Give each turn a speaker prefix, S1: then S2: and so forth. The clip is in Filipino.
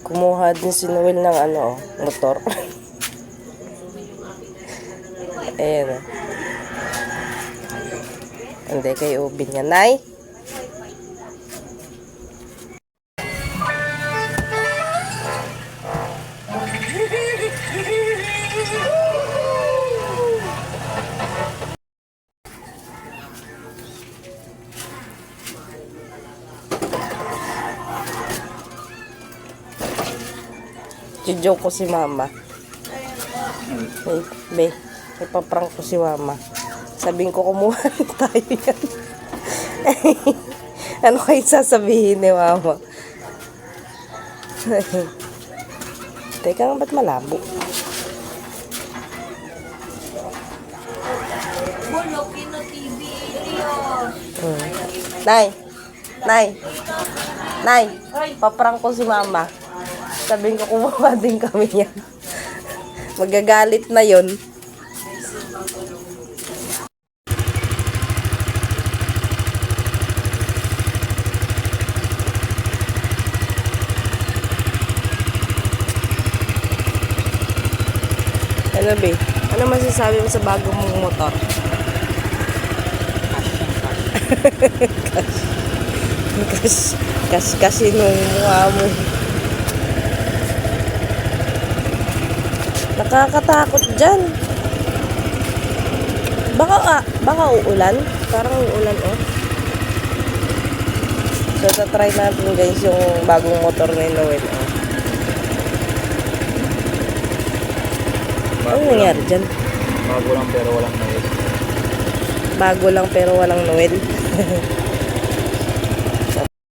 S1: Kumuha din si Noel ng ano, motor. Ayan o. Hindi, kay Ubin yan. Nay? Joke ko si mama. Be, ipaprank ko si mama. Sabihin ko, kumuha tayo yan. Ano kayo sasabihin ni mama? Teka nga, ba't malabo? Nay! Nay! Nay! Paprank ko si mama. Sabihin ko, kumuha din kami yan. Magagalit na yon. Ano be? Ano masasabi mo sa bago mong motor? Kasi nung mukha mo. Nakakatakot dyan. Baka uulan. Parang uulan, oh. So, try natin guys yung bagong motor ni Noel, oh. Ano nangyari dyan?
S2: Bago lang pero walang Noel.
S1: Bago lang pero walang Noel.